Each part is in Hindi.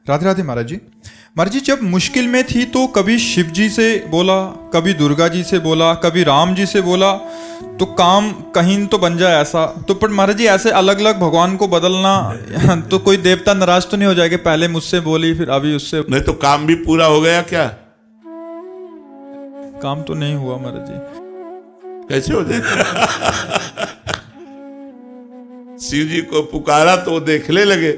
राधे राधे महाराज जी। महाराज जी, जब मुश्किल में थी तो कभी शिव जी से बोला, कभी दुर्गा जी से बोला, कभी राम जी से बोला, तो काम कहीं तो बन जाए ऐसा। तो पर महाराज जी ऐसे अलग अलग भगवान को बदलना तो कोई देवता नाराज तो नहीं हो जाएगा, पहले मुझसे बोली फिर अभी उससे? नहीं तो काम भी पूरा हो गया क्या? काम तो नहीं हुआ महाराज जी। कैसे हो जाए? शिव जी को पुकारा तो वो देखने लगे,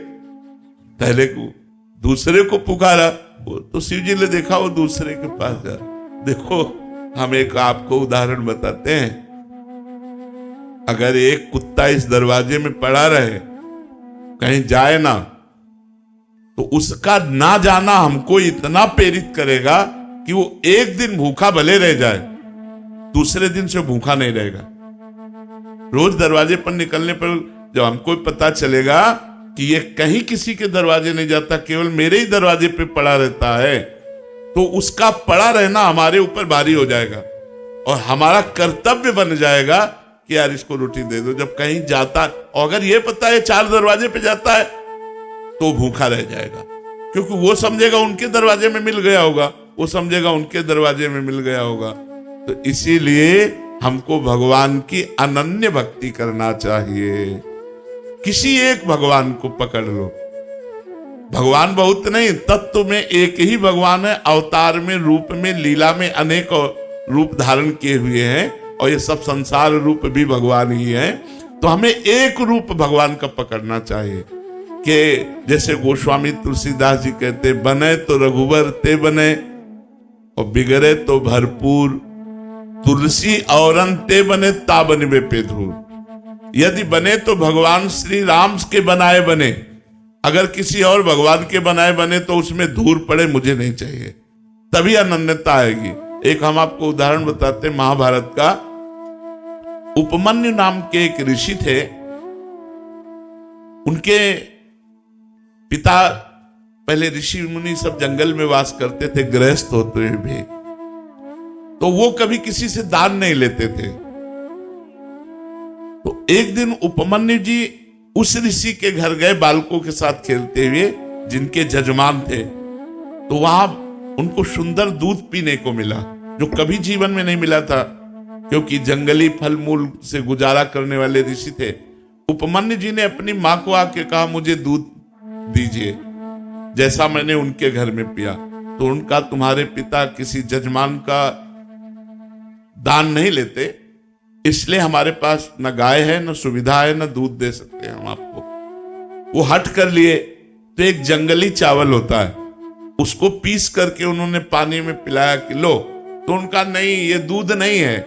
पहले को दूसरे को पुकारा, वो तो शिव जी ने देखा वो दूसरे के पास जा। देखो, हम एक आपको उदाहरण बताते हैं। अगर एक कुत्ता इस दरवाजे में पड़ा रहे, कहीं जाए ना, तो उसका ना जाना हमको इतना प्रेरित करेगा कि वो एक दिन भूखा भले रह जाए, दूसरे दिन से भूखा नहीं रहेगा। रोज दरवाजे पर निकलने पर जब हमको पता चलेगा कि ये कहीं किसी के दरवाजे नहीं जाता, केवल मेरे ही दरवाजे पे पड़ा रहता है, तो उसका पड़ा रहना हमारे ऊपर भारी हो जाएगा और हमारा कर्तव्य बन जाएगा कि यार इसको रोटी दे दो। जब कहीं जाता, और अगर ये पता है 4 दरवाजे पे जाता है, तो भूखा रह जाएगा, क्योंकि वो समझेगा उनके दरवाजे में मिल गया होगा, वो समझेगा उनके दरवाजे में मिल गया होगा। तो इसीलिए हमको भगवान की अनन्य भक्ति करना चाहिए। किसी एक भगवान को पकड़ लो। भगवान बहुत नहीं, तत्व में एक ही भगवान है। अवतार में, रूप में, लीला में अनेक रूप धारण किए हुए हैं, और ये सब संसार रूप भी भगवान ही है। तो हमें एक रूप भगवान का पकड़ना चाहिए कि जैसे गोस्वामी तुलसीदास जी कहते, बने तो रघुवर ते बने और बिगड़े तो भरपूर, तुलसी औरन ते बने ता बनबे पे धूर। यदि बने तो भगवान श्री राम के बनाए बने, अगर किसी और भगवान के बनाए बने तो उसमें धूल पड़े मुझे नहीं चाहिए, तभी अनन्यता आएगी। एक हम आपको उदाहरण बताते, महाभारत का। उपमन्यु नाम के एक ऋषि थे, उनके पिता, पहले ऋषि मुनि सब जंगल में वास करते थे, गृहस्थ होते हुए भी, तो वो कभी किसी से दान नहीं लेते थे। तो एक दिन उपमन्यु जी उस ऋषि के घर गए बालकों के साथ खेलते हुए, जिनके जजमान थे। तो वहां उनको सुंदर दूध पीने को मिला, जो कभी जीवन में नहीं मिला था, क्योंकि जंगली फल मूल से गुजारा करने वाले ऋषि थे। उपमन्यु जी ने अपनी मां को आके कहा, मुझे दूध दीजिए, जैसा मैंने उनके घर में पिया। तो उनका, तुम्हारे पिता किसी जजमान का दान नहीं लेते, इसलिए हमारे पास न गाय है, न सुविधा है, न दूध दे सकते हम आपको। वो हट कर लिए। तो एक जंगली चावल होता है, उसको पीस करके उन्होंने पानी में पिलाया कि लो। तो उनका, नहीं ये दूध नहीं है।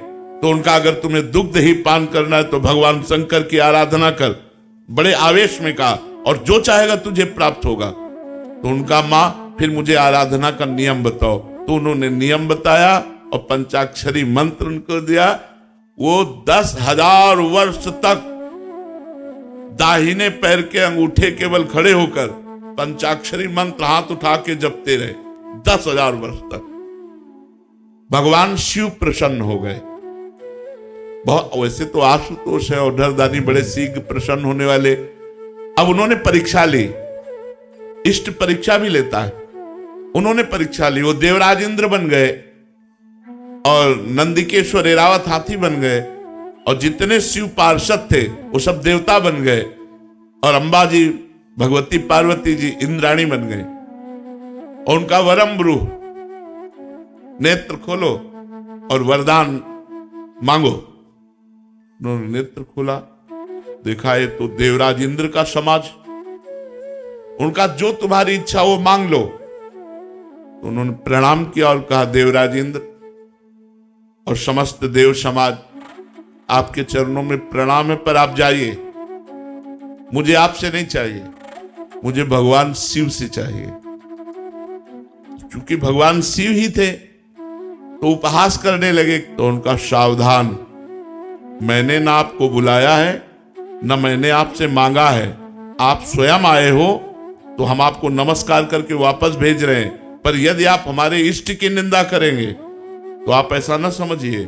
तो उनका, अगर तुम्हें दुग्ध ही पान करना है तो भगवान शंकर की आराधना कर। बड़े आवेश में कहा, और जो चाहेगा तुझे प्राप्त होगा। तो उनका, माँ फिर मुझे आराधना का नियम बताओ। तो उन्होंने नियम बताया और पंचाक्षरी मंत्र उनको दिया। वो 10,000 वर्ष तक दाहिने पैर के अंगूठे केवल खड़े होकर पंचाक्षरी मंत्र हाथ उठा के जपते रहे 10,000 वर्ष तक। भगवान शिव प्रसन्न हो गए। बहुत, वैसे तो आशुतोष है और डरदानी बड़े शीघ्र प्रसन्न होने वाले। अब उन्होंने परीक्षा ली, इष्ट परीक्षा भी लेता है। उन्होंने परीक्षा ली, वो देवराज इंद्र बन गए और नंदिकेश्वर एरावत हाथी बन गए, और जितने शिव पार्षद थे वो सब देवता बन गए, और अंबा जी, भगवती पार्वती जी इंद्राणी बन गए। और उनका वरम ब्रूह, नेत्र खोलो और वरदान मांगो। उन्होंने नेत्र खोला, देखा ये तो देवराज इंद्र का समाज, उनका जो तुम्हारी इच्छा वो मांग लो। तो उन्होंने प्रणाम किया और कहा, देवराज इंद्र और समस्त देव समाज, आपके चरणों में प्रणाम है, पर आप जाइए, मुझे आपसे नहीं चाहिए, मुझे भगवान शिव से चाहिए। क्योंकि भगवान शिव ही थे, तो उपहास करने लगे। तो उनका, सावधान, मैंने ना आपको बुलाया है, ना मैंने आपसे मांगा है, आप स्वयं आए हो, तो हम आपको नमस्कार करके वापस भेज रहे हैं। पर यदि आप हमारे इष्ट की निंदा करेंगे तो आप ऐसा ना समझिए,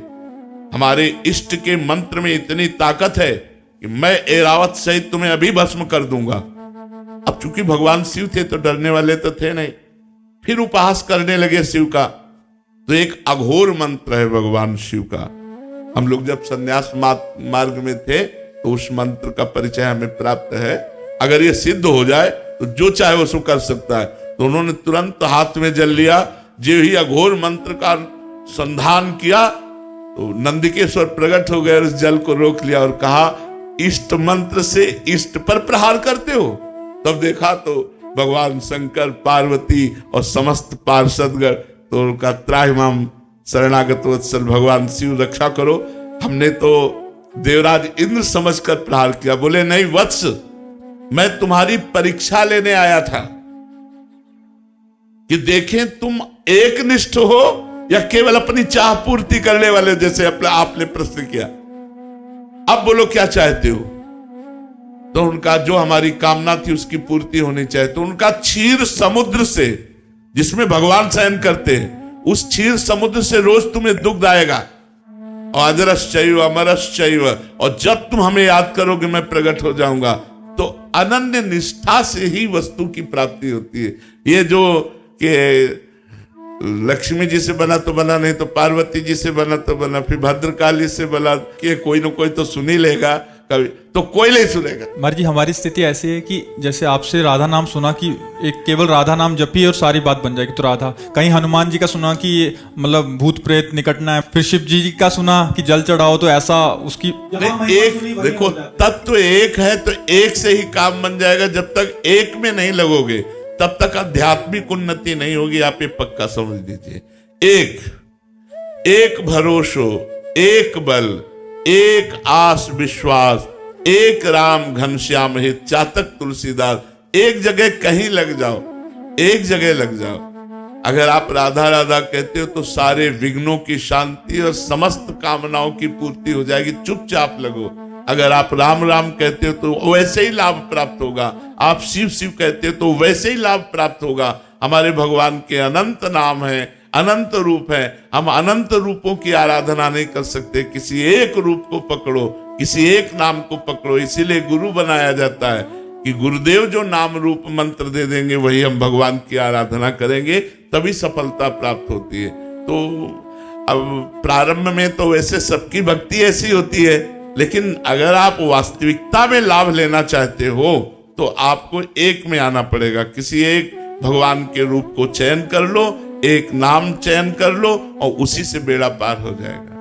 हमारे इष्ट के मंत्र में इतनी ताकत है कि मैं एरावत सहित तुम्हें अभी भस्म कर दूंगा। अब चूंकि भगवान शिव थे तो डरने वाले तो थे नहीं, फिर उपहास करने लगे शिव का। तो एक अघोर मंत्र है भगवान शिव का। हम लोग जब संन्यास मार्ग में थे तो उस मंत्र का परिचय हमें प्राप्त है। अगर ये सिद्ध हो जाए तो जो चाहे वो सो कर सकता है। तो उन्होंने तुरंत हाथ में जल लिया। जो ही अघोर मंत्र का संधान किया तो नंदिकेश्वर प्रकट हो गए और उस जल को रोक लिया और कहा, इष्ट मंत्र से इष्ट पर प्रहार करते हो। तब देखा तो भगवान शंकर, पार्वती और समस्त पार्षदगण तो उनका त्राहिमाम शरणागत वत्सल भगवान शिव रक्षा करो। हमने तो देवराज इंद्र समझकर प्रहार किया। बोले नहीं वत्स, मैं तुम्हारी परीक्षा लेने आया था कि देखें तुम एकनिष्ठ हो या केवल अपनी चाह पूर्ति करने वाले, जैसे आपने प्रश्न किया। अब बोलो क्या चाहते हो। तो उनका जो हमारी कामना थी उसकी पूर्ति होनी चाहिए। तो उनका क्षीर समुद्र से, जिसमें भगवान शयन करते हैं, उस क्षीर समुद्र से रोज तुम्हें दुग्ध आएगा। और अजरश्चैव अमरश्चैव, और जब तुम हमें याद करोगे मैं प्रकट हो जाऊंगा। तो अनन्य निष्ठा से ही वस्तु की प्राप्ति होती है। ये जो कि लक्ष्मी जी से बना तो बना, नहीं तो पार्वती जी से बना तो बना, फिर भद्रकाली से बना, कि कोई ना कोई तो सुन ही लेगा, कभी तो कोई नहीं सुनेगा। महाराज जी हमारी स्थिति ऐसी है कि जैसे आपसे राधा नाम सुना कि एक केवल राधा नाम जपिए और सारी बात बन जाएगी, तो राधा। कहीं हनुमान जी का सुना कि मतलब भूत प्रेत निकटना है, फिर शिव जी का सुना कि जल चढ़ाओ तो ऐसा उसकी एक देखो तत्व एक है तो एक से ही काम बन जाएगा। जब तक एक में नहीं लगोगे तब तक आध्यात्मिक उन्नति नहीं होगी। आप ये पक्का समझ लीजिए। एक भरोसो, एक बल, एक आस विश्वास, एक राम घनश्याम हित, चातक तुलसीदास। एक जगह कहीं लग जाओ, एक जगह लग जाओ। अगर आप राधा राधा कहते हो तो सारे विघ्नों की शांति और समस्त कामनाओं की पूर्ति हो जाएगी। चुपचाप लगो। अगर आप राम राम कहते हो तो वैसे ही लाभ प्राप्त होगा। आप शिव शिव कहते हो तो वैसे ही लाभ प्राप्त होगा। हमारे भगवान के अनंत नाम है, अनंत रूप है। हम अनंत रूपों की आराधना नहीं कर सकते। किसी एक रूप को पकड़ो, किसी एक नाम को पकड़ो। इसीलिए गुरु बनाया जाता है कि गुरुदेव जो नाम रूप मंत्र दे देंगे वही हम भगवान की आराधना करेंगे, तभी सफलता प्राप्त होती है। तो अब प्रारंभ में तो वैसे सबकी भक्ति ऐसी होती है, लेकिन अगर आप वास्तविकता में लाभ लेना चाहते हो तो आपको एक में आना पड़ेगा। किसी एक भगवान के रूप को चयन कर लो, एक नाम चयन कर लो और उसी से बेड़ा पार हो जाएगा।